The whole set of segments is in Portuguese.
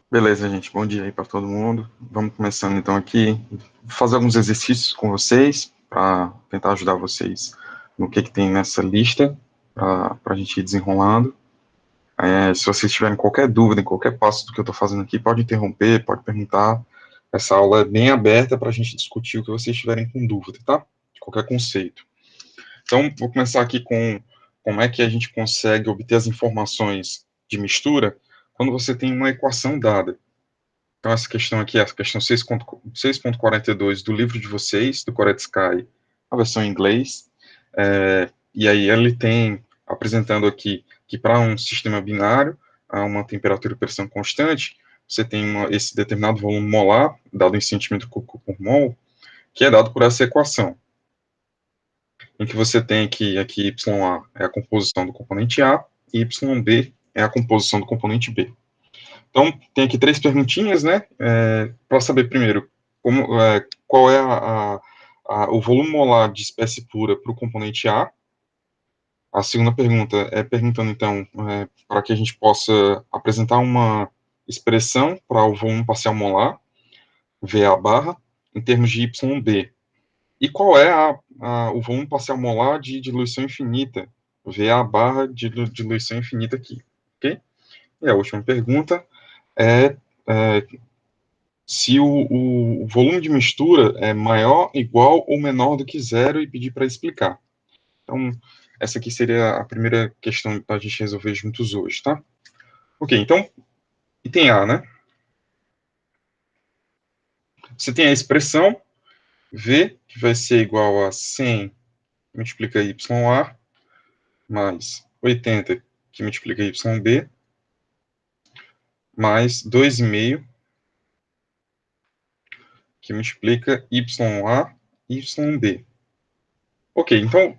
Beleza, gente. Bom dia aí para todo mundo. Vamos começando então aqui, vou fazer alguns exercícios com vocês para tentar ajudar vocês no que tem nessa lista para a gente ir desenrolando. Se vocês tiverem qualquer dúvida em qualquer passo do que eu estou fazendo aqui, pode interromper, pode perguntar. Essa aula é bem aberta para a gente discutir o que vocês tiverem com dúvida, tá? De qualquer conceito. Então, vou começar aqui com como é que a gente consegue obter as informações de mistura quando você tem uma equação dada. Então, essa questão aqui é a questão 6.42 do livro de vocês, do Koretsky, a versão em inglês. E aí ele tem, apresentando aqui, que para um sistema binário, a uma temperatura e pressão constante, você tem esse determinado volume molar, dado em centímetro cúbico por mol, que é dado por essa equação, em que você tem que aqui YA é a composição do componente A, e YB é a composição do componente B. Então, tem aqui três perguntinhas, né? Para saber primeiro qual é o volume molar de espécie pura para o componente A. A segunda pergunta é perguntando, então, para que a gente possa apresentar uma expressão para o volume parcial molar, VA barra, em termos de YB. E qual é o volume parcial molar de diluição infinita, VA barra de diluição infinita aqui, ok? E a última pergunta é se o volume de mistura é maior, igual ou menor do que zero e pedir para explicar. Então, essa aqui seria a primeira questão para a gente resolver juntos hoje, tá? Ok, então, item A, né? Você tem a expressão V, que vai ser igual a 100 que multiplica YA, mais 80 que multiplica YB, mais 2,5 que multiplica YA e YB. Ok, então,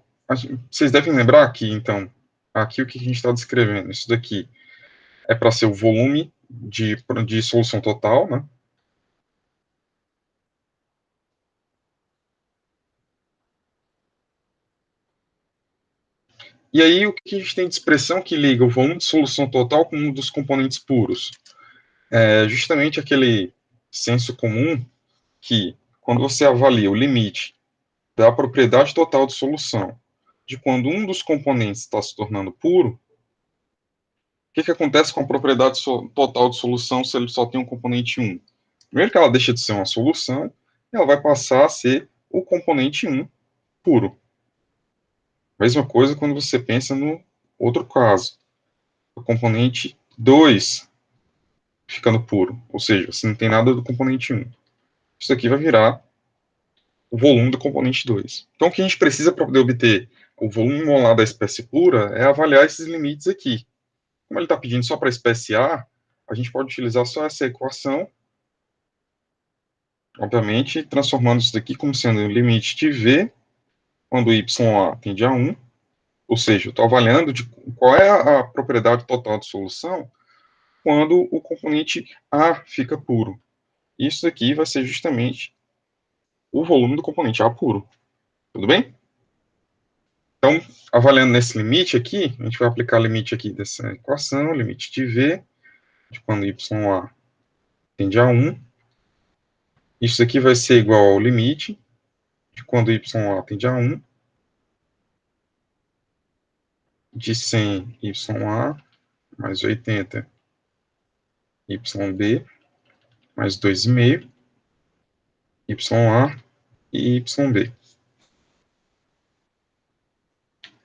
vocês devem lembrar que, então, aqui o que a gente está descrevendo, isso daqui é para ser o volume de solução total, né? E aí, o que a gente tem de expressão que liga o volume de solução total com um dos componentes puros? É justamente aquele senso comum que, quando você avalia o limite da propriedade total de solução, de quando um dos componentes está se tornando puro, o que acontece com a propriedade total de solução se ele só tem um componente 1? Primeiro que ela deixa de ser uma solução, ela vai passar a ser o componente 1 puro. Mesma coisa quando você pensa no outro caso, o componente 2 ficando puro, ou seja, você não tem nada do componente 1. Isso aqui vai virar o volume do componente 2. Então, o que a gente precisa para poder obter o volume molar da espécie pura é avaliar esses limites aqui. Como ele está pedindo só para a espécie a gente pode utilizar só essa equação, obviamente, transformando isso daqui como sendo o limite de V, quando YA tende a 1, ou seja, eu estou avaliando qual é a propriedade total de solução quando o componente A fica puro. Isso daqui vai ser justamente o volume do componente A puro. Tudo bem? Então, avaliando nesse limite aqui, a gente vai aplicar o limite aqui dessa equação, limite de V, de quando YA tende a 1. Isso aqui vai ser igual ao limite de quando YA tende a 1, de 100 YA mais 80 YB mais 2,5 YA e YB.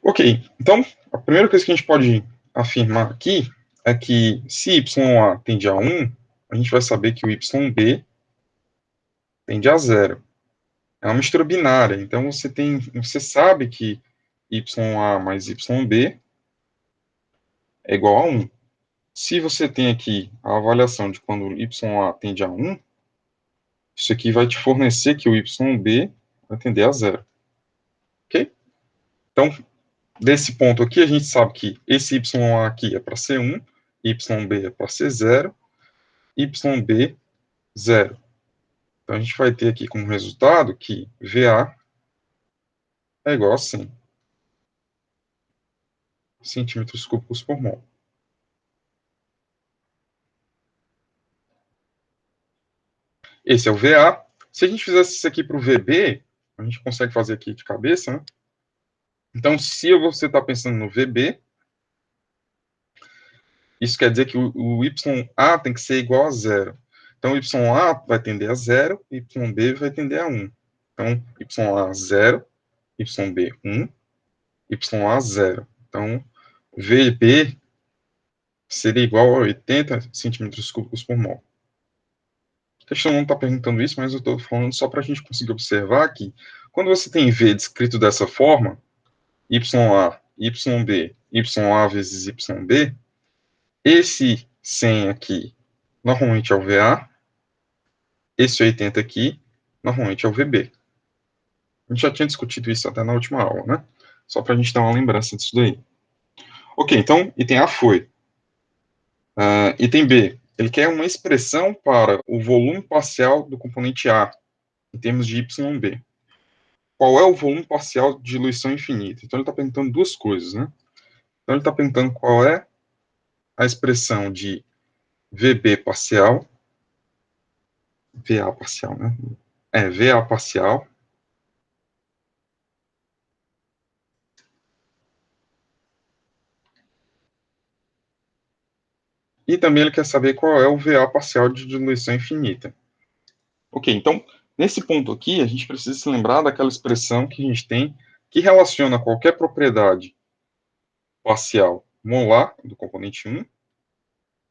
Ok, então, a primeira coisa que a gente pode afirmar aqui é que se YA tende a 1, a gente vai saber que o YB tende a 0. É uma mistura binária, então você sabe que YA mais YB é igual a 1. Se você tem aqui a avaliação de quando YA tende a 1, isso aqui vai te fornecer que o YB vai tender a 0. Ok? Então, desse ponto aqui, a gente sabe que esse YA aqui é para ser 1, YB é para ser 0, YB 0. Então, a gente vai ter aqui como resultado que VA é igual a 100 centímetros cúbicos por mol. Esse é o VA. Se a gente fizesse isso aqui para o VB, a gente consegue fazer aqui de cabeça, né? Então, se você está pensando no VB, isso quer dizer que o YA tem que ser igual a zero. Então, YA vai tender a zero, YB vai tender a 1. Então, YA 0, YB 1, YA 0. Então, VB seria igual a 80 centímetros cúbicos por mol. A questão não está perguntando isso, mas eu estou falando só para a gente conseguir observar que, quando você tem V descrito dessa forma, YA, YB, YA vezes YB, esse 100 aqui, normalmente é o VA, esse 80 aqui, normalmente é o VB. A gente já tinha discutido isso até na última aula, né? Só para a gente dar uma lembrança disso daí. Ok, então, item A foi. Item B, ele quer uma expressão para o volume parcial do componente A, em termos de YB. Qual é o volume parcial de diluição infinita? Então, ele está perguntando duas coisas, né? Então, ele está perguntando qual é a expressão de VB parcial, VA parcial, né? VA parcial. E também ele quer saber qual é o VA parcial de diluição infinita. Ok, então, nesse ponto aqui, a gente precisa se lembrar daquela expressão que a gente tem que relaciona qualquer propriedade parcial molar do componente 1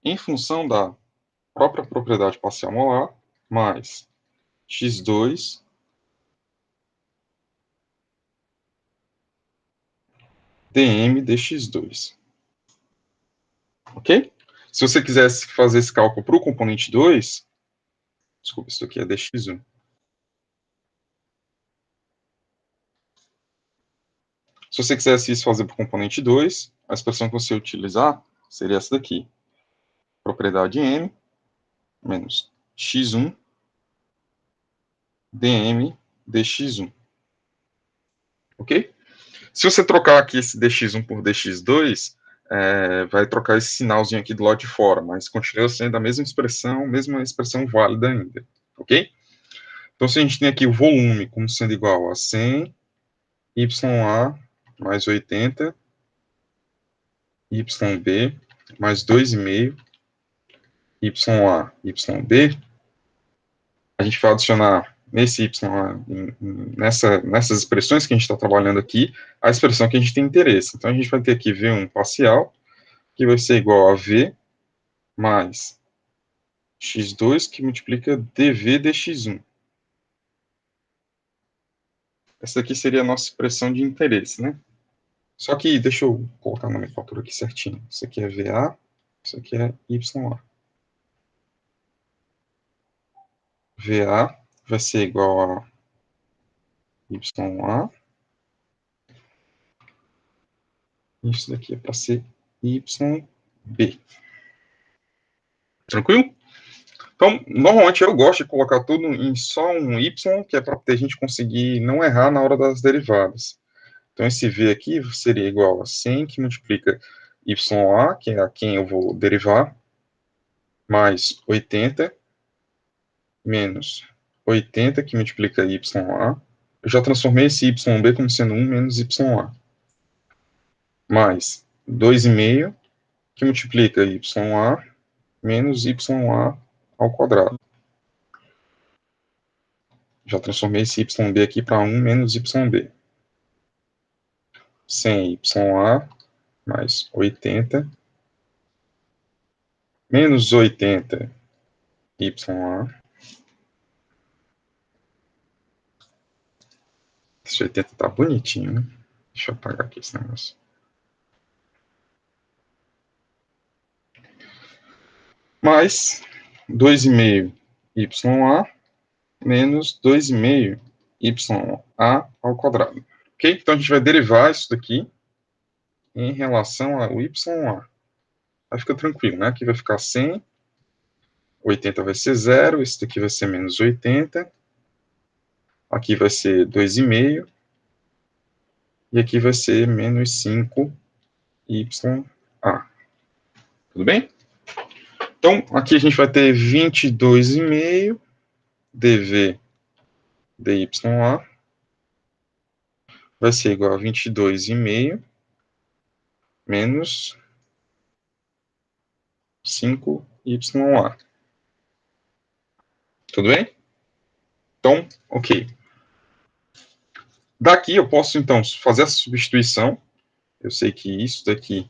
em função da própria propriedade parcial molar mais x2 dm dx2. Ok? Se você quisesse fazer esse cálculo para o componente 2, desculpa, isso aqui é dx1. Se você quisesse isso fazer para o componente 2, a expressão que você utilizar seria essa daqui. Propriedade m menos x1 dm dx1. Ok? Se você trocar aqui esse dx1 por dx2, vai trocar esse sinalzinho aqui do lado de fora, mas continua sendo a mesma expressão válida ainda. Ok? Então, se a gente tem aqui o volume como sendo igual a 100 YA mais 80 YB mais 2,5 YA, YB, a gente vai adicionar nesse YA, nessas expressões que a gente está trabalhando aqui, a expressão que a gente tem interesse. Então, a gente vai ter aqui V1 parcial, que vai ser igual a V mais x2, que multiplica dV dx1. Essa aqui seria a nossa expressão de interesse, né? Só que, deixa eu colocar a nomenclatura aqui certinho. Isso aqui é VA, isso aqui é YA. VA vai ser igual a YA. Isso daqui é para ser YB. Tranquilo? Então, normalmente eu gosto de colocar tudo em só um Y, que é para a gente conseguir não errar na hora das derivadas. Então, esse V aqui seria igual a 100, que multiplica YA, que é a quem eu vou derivar, mais 80, menos 80, que multiplica YA. Eu já transformei esse YB como sendo 1 menos YA. Mais 2,5, que multiplica YA menos YA ao quadrado. Já transformei esse YB aqui para 1 menos YB. 100 YA mais 80 menos 80 YA. Esse 80 tá bonitinho, né? Deixa eu apagar aqui esse negócio. Mais 2,5 YA menos 2,5 YA ao quadrado. Ok? Então, a gente vai derivar isso daqui em relação ao YA. Aí fica tranquilo, né? Aqui vai ficar 100, 80 vai ser 0, esse daqui vai ser menos 80, aqui vai ser 2,5, e aqui vai ser menos 5 YA. Tudo bem? Então, aqui a gente vai ter 22,5 dV dy A vai ser igual a 22,5 menos 5YA. Tudo bem? Então, ok. Daqui eu posso, então, fazer essa substituição. Eu sei que isso daqui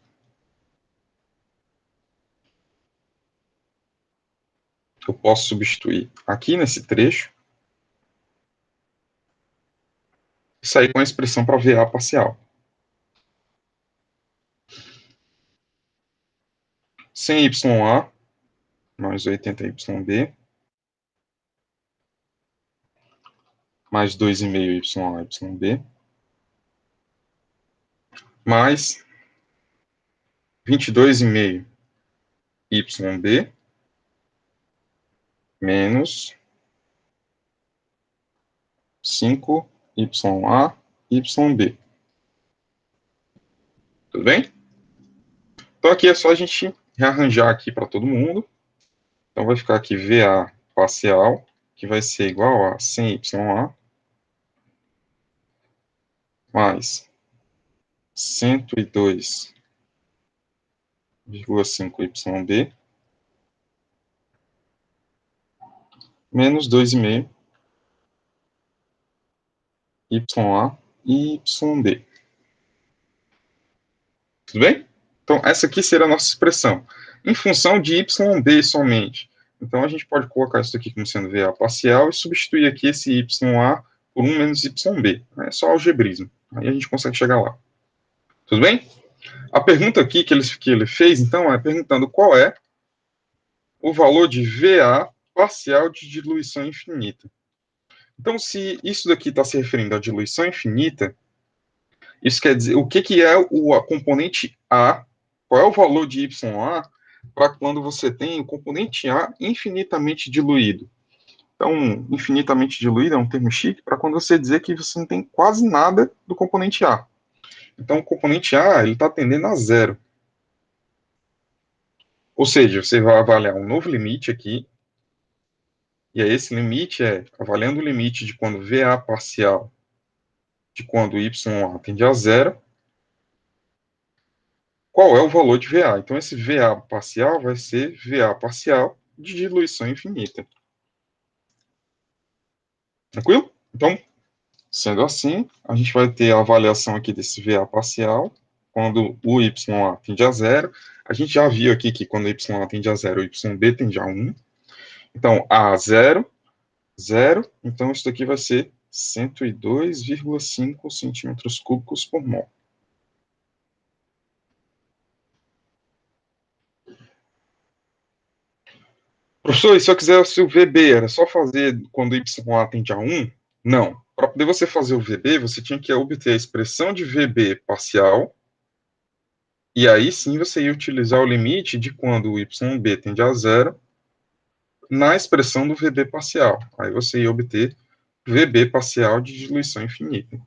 eu posso substituir aqui nesse trecho e sair com a expressão para VA parcial. 100YA mais 80YB mais 2,5YB mais 22,5YB menos 5YA, YB. Tudo bem? Então aqui é só a gente rearranjar aqui para todo mundo. Então vai ficar aqui VA parcial, que vai ser igual a 100YA mais 102,5YB menos 2,5 YA e YB. Tudo bem? Então, essa aqui será a nossa expressão. Em função de YB somente. Então, a gente pode colocar isso aqui como sendo VA parcial e substituir aqui esse YA por 1 menos YB. É só algebrismo. Aí a gente consegue chegar lá. Tudo bem? A pergunta aqui que ele fez, então, é perguntando qual é o valor de VA parcial de diluição infinita. Então, se isso daqui está se referindo à diluição infinita, isso quer dizer, o que é a componente A, qual é o valor de YA para quando você tem o componente A infinitamente diluído. Então, infinitamente diluído é um termo chique para quando você dizer que você não tem quase nada do componente A. Então, o componente A ele está tendendo a zero. Ou seja, você vai avaliar um novo limite aqui, e aí esse limite é, avaliando o limite de quando VA parcial de quando YA tende a zero, qual é o valor de VA? Então, esse VA parcial vai ser VA parcial de diluição infinita. Tranquilo? Então, sendo assim, a gente vai ter a avaliação aqui desse VA parcial, quando o YA tende a zero. A gente já viu aqui que quando o YA tende a zero, o YB tende a 1. Então, A zero, zero. Então, isso daqui vai ser 102,5 centímetros cúbicos por mol. Professor, e se eu quisesse o VB, era só fazer quando YA tende a 1? Não. Para poder você fazer o VB, você tinha que obter a expressão de VB parcial, e aí sim você ia utilizar o limite de quando o YB tende a zero na expressão do VB parcial. Aí você ia obter VB parcial de diluição infinita.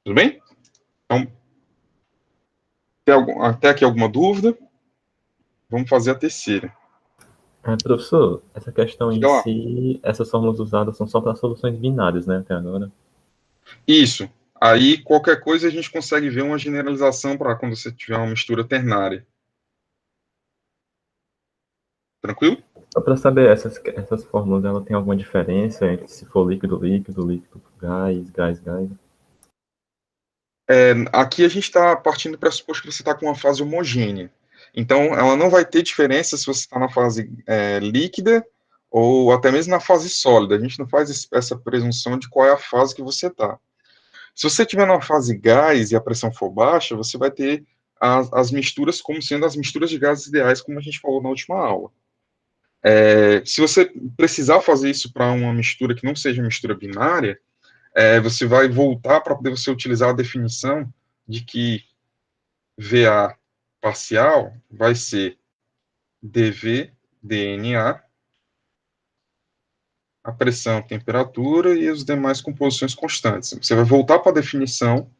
Tudo bem? Então, até aqui alguma dúvida? Vamos fazer a terceira. Professor, essa questão em Diga lá. si, essas fórmulas usadas são só para soluções binárias, né, até agora? Isso. Aí, qualquer coisa, a gente consegue ver uma generalização para quando você tiver uma mistura ternária. Tranquilo? Só para saber, essas fórmulas, ela tem alguma diferença entre se for líquido, líquido, líquido, gás, gás, gás? Aqui a gente está partindo do pressuposto que você está com uma fase homogênea. Então, ela não vai ter diferença se você está na fase líquida ou até mesmo na fase sólida. A gente não faz essa presunção de qual é a fase que você está. Se você estiver na fase gás e a pressão for baixa, você vai ter as misturas como sendo as misturas de gases ideais, como a gente falou na última aula. Se você precisar fazer isso para uma mistura que não seja mistura binária, você vai voltar para poder você utilizar a definição de que VA parcial vai ser dV dNA, a pressão, a temperatura e as demais composições constantes. Você vai voltar para a definição,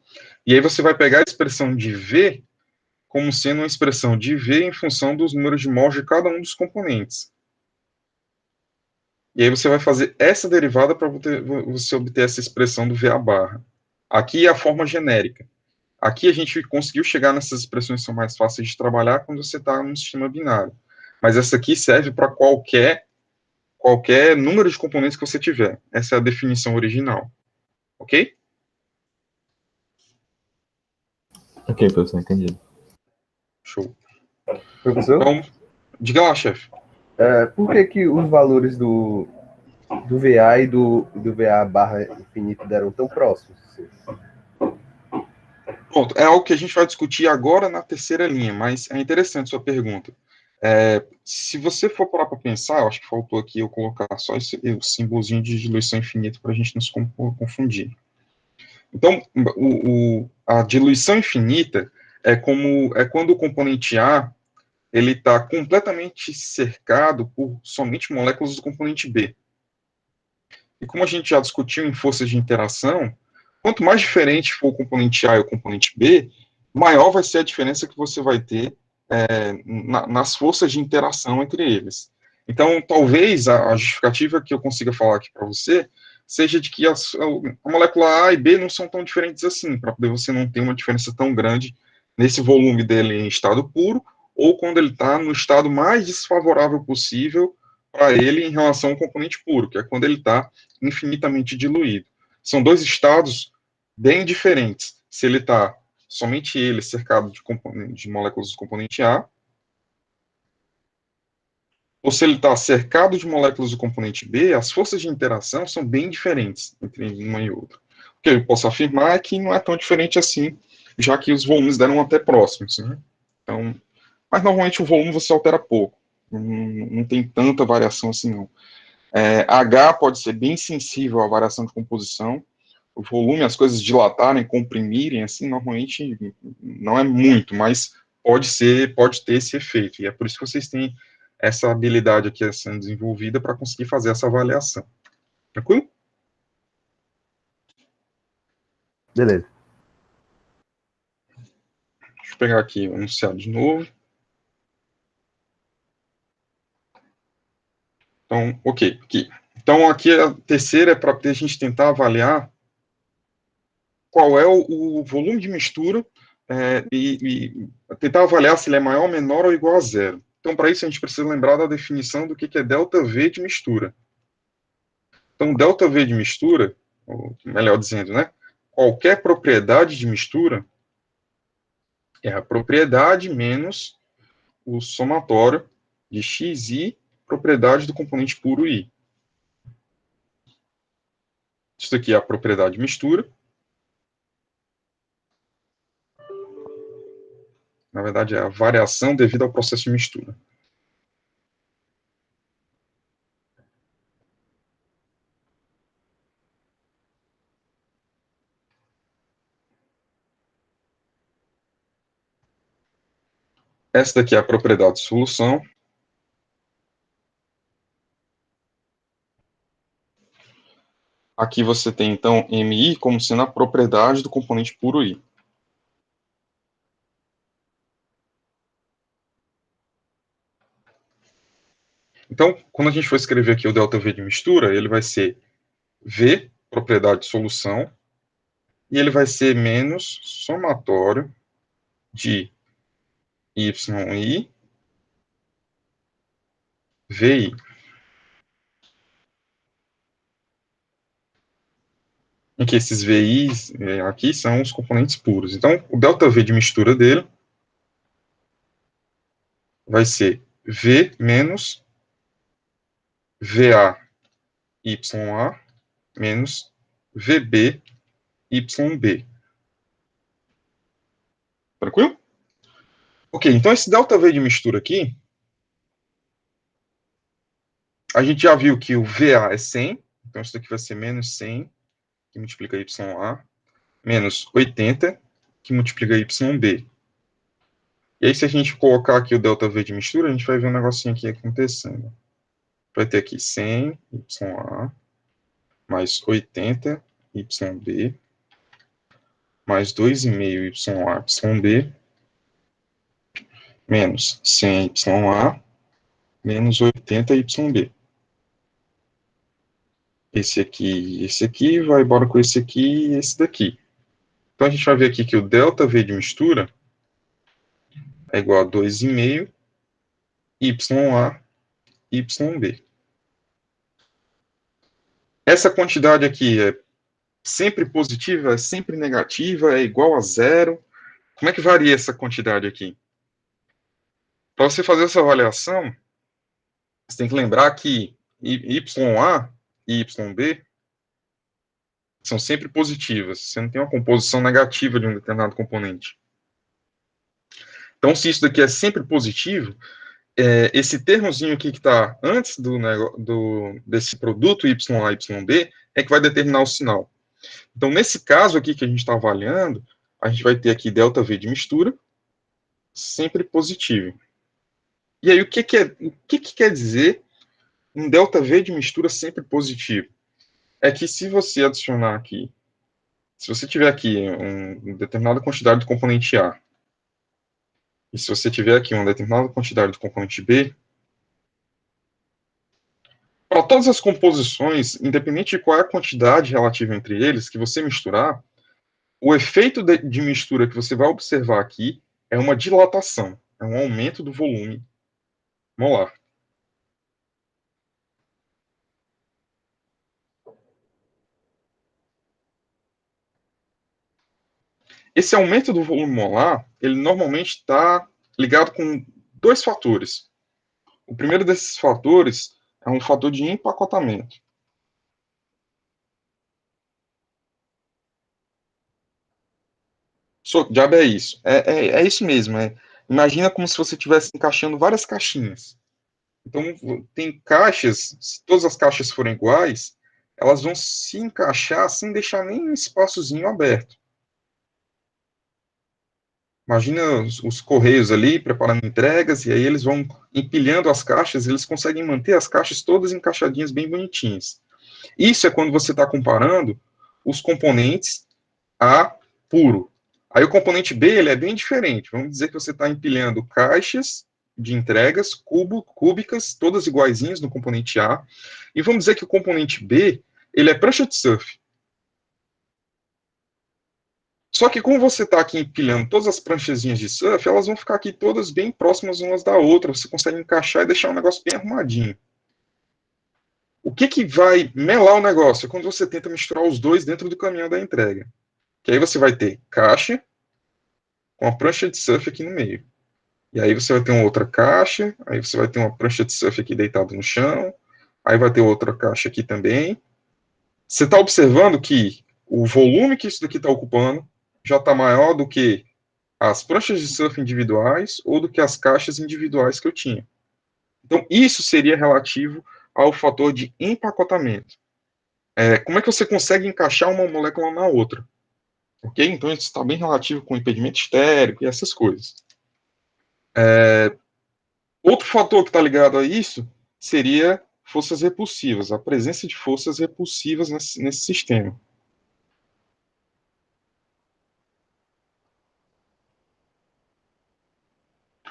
e aí você vai pegar a expressão de V como sendo uma expressão de V em função dos números de mols de cada um dos componentes. E aí você vai fazer essa derivada para você obter essa expressão do VA barra. Aqui é a forma genérica. Aqui a gente conseguiu chegar nessas expressões que são mais fáceis de trabalhar quando você está num sistema binário. Mas essa aqui serve para qualquer número de componentes que você tiver. Essa é a definição original. Ok? Ok, professor, entendi. Show. Professor, Então, diga lá, chefe. por que que os valores do VA e do VA barra infinito deram tão próximos? Pronto, é algo que a gente vai discutir agora na terceira linha, mas é interessante sua pergunta. Se você for parar para pensar, eu acho que faltou aqui eu colocar só o símbolozinho de diluição infinita para a gente não se confundir. Então, a diluição infinita é quando o componente A ele está completamente cercado por somente moléculas do componente B. E como a gente já discutiu em forças de interação, quanto mais diferente for o componente A e o componente B, maior vai ser a diferença que você vai ter nas forças de interação entre eles. Então, talvez a justificativa que eu consiga falar aqui para você seja de que a molécula A e B não são tão diferentes assim, para poder você não ter uma diferença tão grande nesse volume dele em estado puro, ou quando ele está no estado mais desfavorável possível para ele em relação ao componente puro, que é quando ele está infinitamente diluído. São dois estados bem diferentes. Se ele está somente ele cercado de moléculas do componente A, ou se ele está cercado de moléculas do componente B, as forças de interação são bem diferentes entre uma e outra. O que eu posso afirmar é que não é tão diferente assim, já que os volumes deram até próximos. Né? Então, mas normalmente o volume você altera pouco, não tem tanta variação assim não. H pode ser bem sensível à variação de composição, o volume, as coisas dilatarem, comprimirem, assim, normalmente não é muito, mas pode ter esse efeito, e é por isso que vocês têm essa habilidade aqui sendo desenvolvida para conseguir fazer essa avaliação. Tranquilo? Beleza. Deixa eu pegar aqui o enunciado de novo. Então, ok, aqui. Então, aqui a terceira é para a gente tentar avaliar qual é o volume de mistura e tentar avaliar se ele é maior, menor ou igual a zero. Então, para isso, a gente precisa lembrar da definição do que é ΔV de mistura. Então, ΔV de mistura, ou melhor dizendo, né, qualquer propriedade de mistura é a propriedade menos o somatório de xi, propriedade do componente puro i. Isso aqui é a propriedade de mistura. Na verdade, é a variação devido ao processo de mistura. Essa daqui é a propriedade de solução. Aqui você tem, então, MI como sendo a propriedade do componente puro I. Então, quando a gente for escrever aqui o ΔV de mistura, ele vai ser V, propriedade de solução, e ele vai ser menos somatório de YI, VI. Em que esses VIs aqui são os componentes puros. Então, o ΔV de mistura dele vai ser V menos VA YA menos VB YB. Tranquilo? Ok, então esse ΔV de mistura aqui, a gente já viu que o VA é 100, então isso aqui vai ser menos 100, que multiplica YA, menos 80, que multiplica YB. E aí, se a gente colocar aqui o ΔV de mistura, a gente vai ver um negocinho aqui acontecendo. Vai ter aqui 100 YA, mais 80 YB, mais 2,5 YA, YB, menos 100 YA, menos 80 YB. esse aqui e esse aqui, vai embora com esse aqui e esse daqui. Então, a gente vai ver aqui que o ΔV de mistura é igual a 2,5 YA, YB. Essa quantidade aqui é sempre positiva, é sempre negativa, é igual a zero. Como é que varia essa quantidade aqui? Para você fazer essa avaliação, você tem que lembrar que YA e YB são sempre positivas. Você não tem uma composição negativa de um determinado componente. Então, se isso daqui é sempre positivo, esse termozinho aqui que está antes desse produto YA e YB é que vai determinar o sinal. Então, nesse caso aqui que a gente está avaliando, a gente vai ter aqui ΔV de mistura, sempre positivo. E aí, o que quer dizer um ΔV de mistura sempre positivo? É que se você adicionar aqui, se você tiver aqui uma determinada quantidade do componente A, e se você tiver aqui uma determinada quantidade do componente B, para todas as composições, independente de qual é a quantidade relativa entre eles, que você misturar, o efeito de mistura que você vai observar aqui é uma dilatação, é um aumento do volume molar. Esse aumento do volume molar, ele normalmente está ligado com dois fatores. O primeiro desses fatores é um fator de empacotamento. Diabo é isso. É isso mesmo. Imagina como se você estivesse encaixando várias caixinhas. Então, tem caixas, se todas as caixas forem iguais, elas vão se encaixar sem deixar nem um espaçozinho aberto. Imagina os correios ali preparando entregas, e aí eles vão empilhando as caixas, eles conseguem manter as caixas todas encaixadinhas, bem bonitinhas. Isso é quando você está comparando os componentes A puro. Aí o componente B ele é bem diferente. Vamos dizer que você está empilhando caixas de entregas cúbicas, todas iguaizinhas no componente A, e vamos dizer que o componente B ele é prancha de surf. Só que como você está aqui empilhando todas as pranchazinhas de surf, elas vão ficar aqui todas bem próximas umas da outra, você consegue encaixar e deixar um negócio bem arrumadinho. O que vai melar o negócio? É quando você tenta misturar os dois dentro do caminhão da entrega. Que aí você vai ter caixa com a prancha de surf aqui no meio. E aí você vai ter uma outra caixa, aí você vai ter uma prancha de surf aqui deitada no chão, aí vai ter outra caixa aqui também. Você está observando que o volume que isso daqui está ocupando já está maior do que as pranchas de surf individuais ou do que as caixas individuais que eu tinha. Então, isso seria relativo ao fator de empacotamento. Como é que você consegue encaixar uma molécula na outra? Ok? Então, isso está bem relativo com impedimento estérico e essas coisas. Outro fator que está ligado a isso seria forças repulsivas, a presença de forças repulsivas nesse sistema.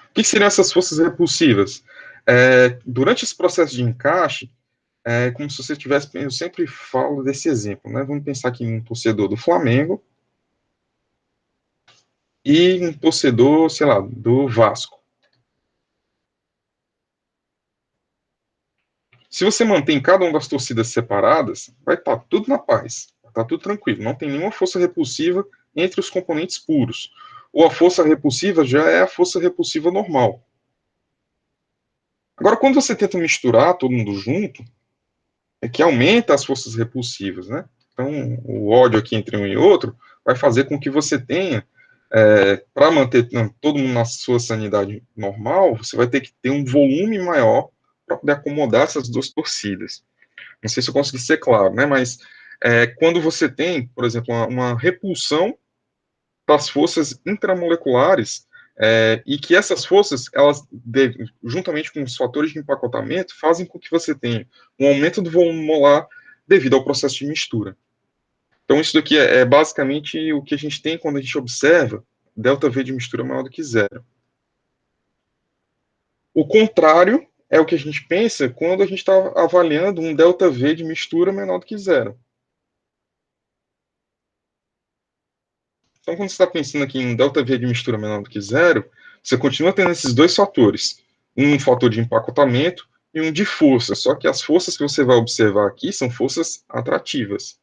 O que seriam essas forças repulsivas? Durante esse processo de encaixe, como se você tivesse, eu sempre falo desse exemplo, né? Vamos pensar aqui em um torcedor do Flamengo e um torcedor, sei lá, do Vasco. Se você mantém cada uma das torcidas separadas, vai estar tudo na paz, vai estar tudo tranquilo, não tem nenhuma força repulsiva entre os componentes puros. Ou a força repulsiva já é a força repulsiva normal. Agora, quando você tenta misturar todo mundo junto, é que aumenta as forças repulsivas, né? Então, o ódio aqui entre um e outro vai fazer com que você tenha, para manter todo mundo na sua sanidade normal, você vai ter que ter um volume maior para poder acomodar essas duas torcidas. Não sei se eu consegui ser claro, né? Mas quando você tem, por exemplo, uma repulsão das forças intramoleculares, e que essas forças, juntamente com os fatores de empacotamento, fazem com que você tenha um aumento do volume molar devido ao processo de mistura. Então, isso daqui é basicamente o que a gente tem quando a gente observa ΔV de mistura maior do que zero. O contrário é o que a gente pensa quando a gente está avaliando um ΔV de mistura menor do que zero. Então, quando você está pensando aqui em um ΔV de mistura menor do que zero, você continua tendo esses dois fatores. Um fator de empacotamento e um de força. Só que as forças que você vai observar aqui são forças atrativas.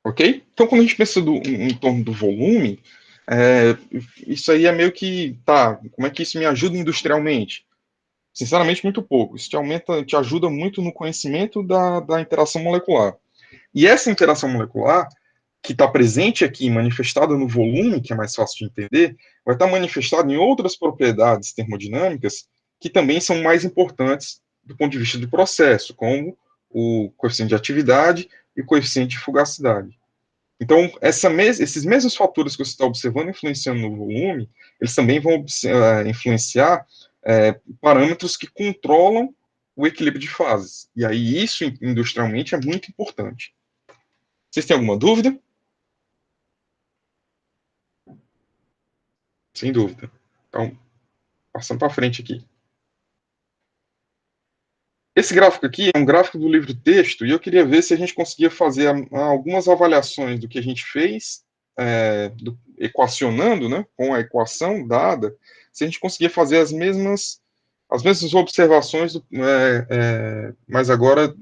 Ok? Então, quando a gente pensa em torno do volume, isso aí é meio que, tá, como é que isso me ajuda industrialmente? Sinceramente, muito pouco. Isso te ajuda muito no conhecimento da interação molecular. E essa interação molecular, que está presente aqui, manifestada no volume, que é mais fácil de entender, vai estar manifestada em outras propriedades termodinâmicas que também são mais importantes do ponto de vista do processo, como o coeficiente de atividade e o coeficiente de fugacidade. Então, esses mesmos fatores que você está observando influenciando no volume, eles também vão influenciar parâmetros que controlam o equilíbrio de fases. E aí, isso, industrialmente, é muito importante. Vocês têm alguma dúvida? Sem dúvida. Então, passando para frente aqui. Esse gráfico aqui é um gráfico do livro texto, e eu queria ver se a gente conseguia fazer algumas avaliações do que a gente fez, equacionando, né, com a equação dada, se a gente conseguia fazer as mesmas observações, mas agora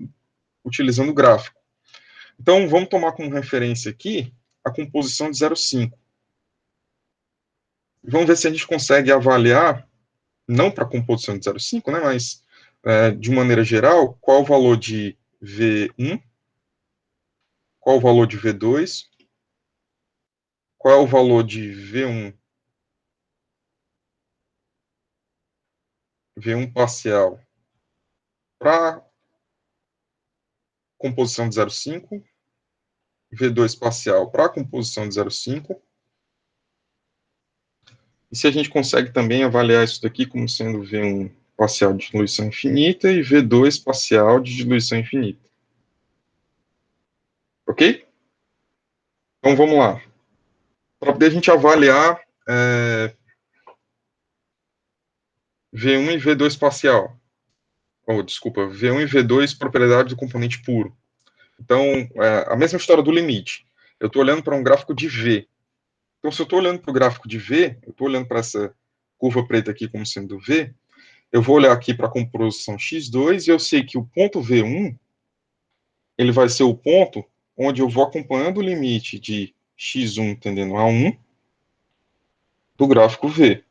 utilizando o gráfico. Então, vamos tomar como referência aqui a composição de 0,5. Vamos ver se a gente consegue avaliar, não para a composição de 0,5, né, mas de maneira geral, qual o valor de V1, qual o valor de V2, qual é o valor de V1 parcial para composição de 0,5, V2 parcial para composição de 0,5, e se a gente consegue também avaliar isso daqui como sendo V1 parcial de diluição infinita e V2 parcial de diluição infinita. Ok? Então vamos lá. Para poder a gente avaliar V1 e V2 parcial. Desculpa, V1 e V2 propriedade do componente puro. Então, a mesma história do limite. Eu estou olhando para um gráfico de V. Então, se eu estou olhando para o gráfico de V, eu estou olhando para essa curva preta aqui como sendo V, eu vou olhar aqui para a composição x2 e eu sei que o ponto V1 ele vai ser o ponto onde eu vou acompanhando o limite de x1 tendendo a 1 do gráfico V.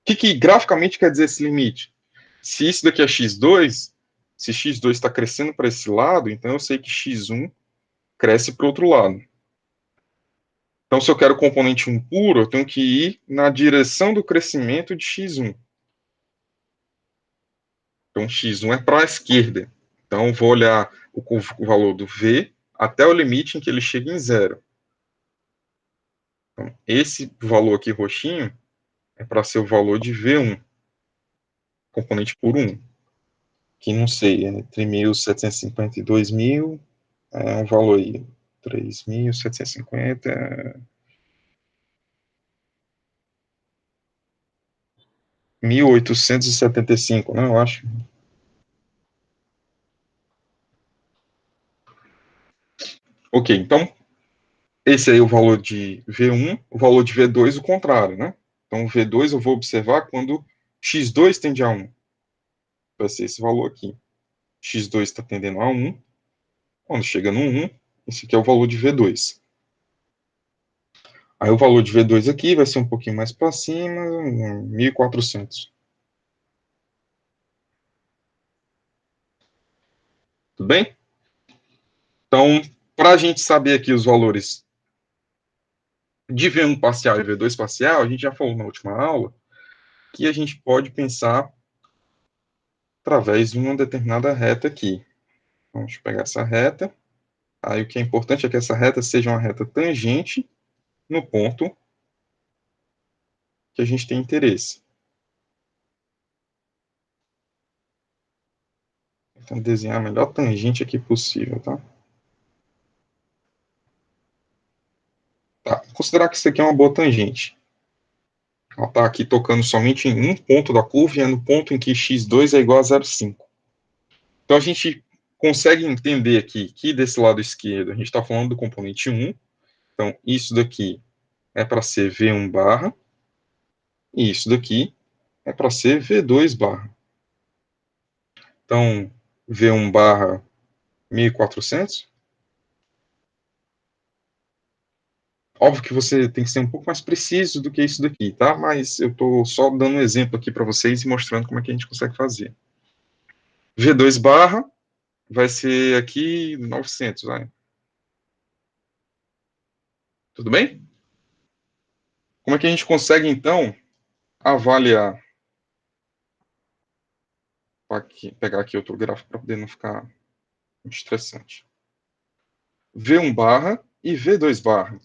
O que graficamente quer dizer esse limite? Se isso daqui é x2, se x2 está crescendo para esse lado, então eu sei que x1 cresce para o outro lado. Então, se eu quero componente 1 puro, eu tenho que ir na direção do crescimento de x1. Então, x1 é para a esquerda. Então, eu vou olhar o valor do V até o limite em que ele chega em zero. Então, esse valor aqui roxinho é para ser o valor de V1, componente puro 1. Que não sei, é entre 1.750 e 2.000, é um valor aí, 3.750, 1.875, né, eu acho. Ok, então, esse aí é o valor de V1, o valor de V2 o contrário, né? Então, V2 eu vou observar quando x2 tende a 1. Vai ser esse valor aqui. x2 está tendendo a 1. Quando chega no 1, esse aqui é o valor de V2. Aí o valor de V2 aqui vai ser um pouquinho mais para cima, 1.400. Tudo bem? Então, para a gente saber aqui os valores de V1 parcial e V2 parcial, a gente já falou na última aula que a gente pode pensar através de uma determinada reta aqui. Vamos pegar essa reta. Aí o que é importante é que essa reta seja uma reta tangente no ponto que a gente tem interesse. Tentando desenhar a melhor tangente aqui possível, tá? Tá, considerar que isso aqui é uma boa tangente. Ela está aqui tocando somente em um ponto da curva, e é no ponto em que x2 é igual a 0,5. Então, a gente consegue entender aqui que desse lado esquerdo, a gente está falando do componente 1. Então, isso daqui é para ser V1 barra, e isso daqui é para ser V2 barra. Então, V1 barra 1.400. Óbvio que você tem que ser um pouco mais preciso do que isso daqui, tá? Mas eu estou só dando um exemplo aqui para vocês e mostrando como é que a gente consegue fazer. V2 barra vai ser aqui 900, vai. Tudo bem? Como é que a gente consegue, então, avaliar? Vou pegar aqui outro gráfico para poder não ficar muito estressante. V1 barra e V2 barra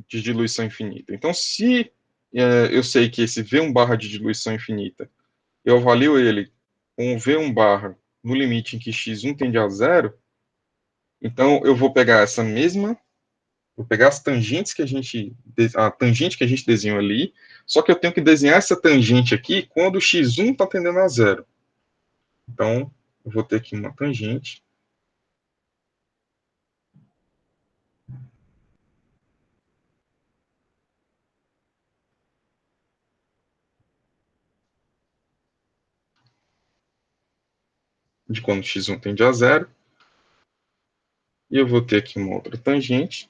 de diluição infinita. Então, se eu sei que esse V1 barra de diluição infinita, eu avalio ele com V1 barra no limite em que x1 tende a zero, então eu vou pegar essa mesma, vou pegar as tangentes que a tangente que a gente desenhou ali, só que eu tenho que desenhar essa tangente aqui quando x1 está tendendo a zero. Então, eu vou ter aqui uma tangente. De quando x1 tende a zero. E eu vou ter aqui uma outra tangente.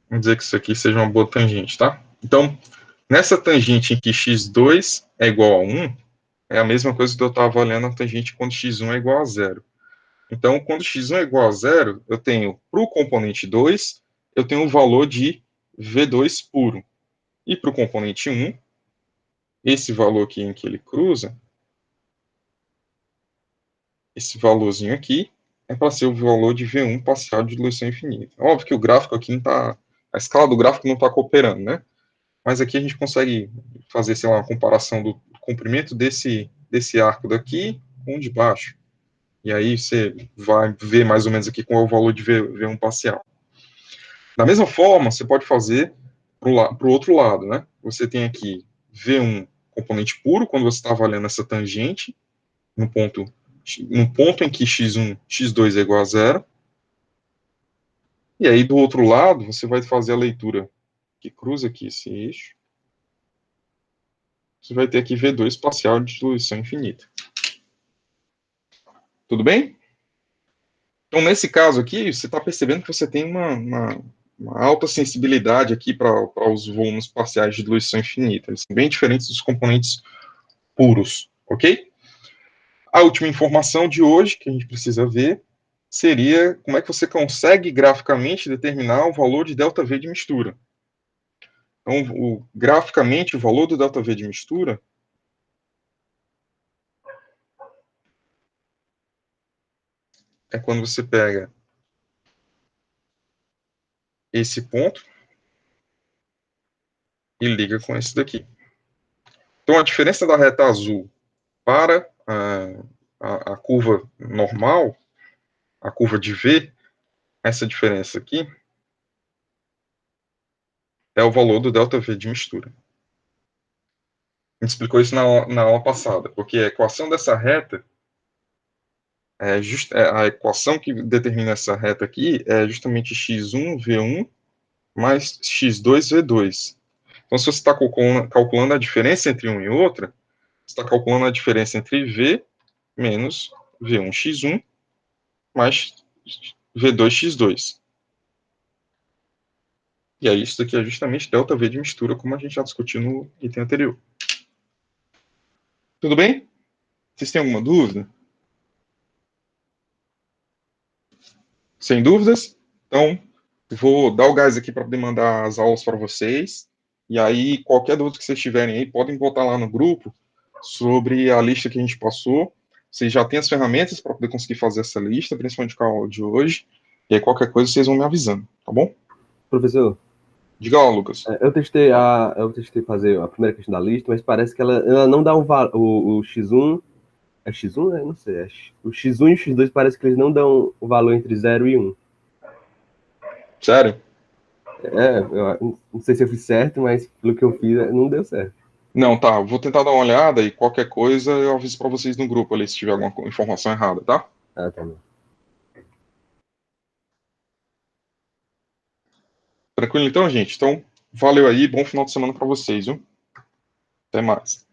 Vamos dizer que isso aqui seja uma boa tangente, tá? Então, nessa tangente em que x2 é igual a 1, é a mesma coisa que eu estava avaliando a tangente quando x1 é igual a zero. Então, quando x1 é igual a zero, eu tenho, para o componente 2, eu tenho o valor de V2 puro. E para o componente 1, esse valor aqui em que ele cruza, esse valorzinho aqui, é para ser o valor de V1 parcial de diluição infinita. Óbvio que o gráfico aqui não está... A escala do gráfico não está cooperando, né? Mas aqui a gente consegue fazer, sei lá, uma comparação do comprimento desse arco daqui com o de baixo. E aí você vai ver mais ou menos aqui qual é o valor de V1 parcial. Da mesma forma, você pode fazer para o outro lado, né? Você tem aqui V1 componente puro, quando você está avaliando essa tangente, no ponto em que x1, x2 é igual a zero. E aí, do outro lado, você vai fazer a leitura que cruza aqui esse eixo. Você vai ter aqui V2 parcial de diluição infinita. Tudo bem? Então, nesse caso aqui, você está percebendo que você tem uma alta sensibilidade aqui para os volumes parciais de diluição infinita. Eles são bem diferentes dos componentes puros, ok? A última informação de hoje que a gente precisa ver seria como é que você consegue graficamente determinar o valor de ΔV de mistura. Então, graficamente, o valor do ΔV de mistura é quando você pega esse ponto e liga com esse daqui. Então, a diferença da reta azul para a curva normal, a curva de V, essa diferença aqui, é o valor do ΔV de mistura. A gente explicou isso na aula passada, porque a equação dessa reta, a equação que determina essa reta aqui é justamente x1, V1, mais x2, V2. Então, se você está calculando a diferença entre um e outra, você está calculando a diferença entre V menos V1x1 mais V2x2. E aí, isso daqui é justamente ΔV de mistura, como a gente já discutiu no item anterior. Tudo bem? Vocês têm alguma dúvida? Sem dúvidas? Então, vou dar o gás aqui para poder mandar as aulas para vocês. E aí, qualquer dúvida que vocês tiverem aí, podem botar lá no grupo sobre a lista que a gente passou. Vocês já têm as ferramentas para poder conseguir fazer essa lista, principalmente com a aula de hoje. E aí, qualquer coisa, vocês vão me avisando, tá bom? Professor, Diga lá, Lucas. eu testei fazer a primeira questão da lista, mas parece que ela não dá o X1. É X1, né? Não sei. O X1 e o X2 parece que eles não dão o valor entre 0 e 1. Sério? Eu não sei se eu fiz certo, mas pelo que eu fiz, não deu certo. Não, tá. Vou tentar dar uma olhada e qualquer coisa eu aviso para vocês no grupo ali se tiver alguma informação errada, tá? Ah, tá bom. Tranquilo então, gente? Então, valeu aí. Bom final de semana para vocês, viu? Até mais.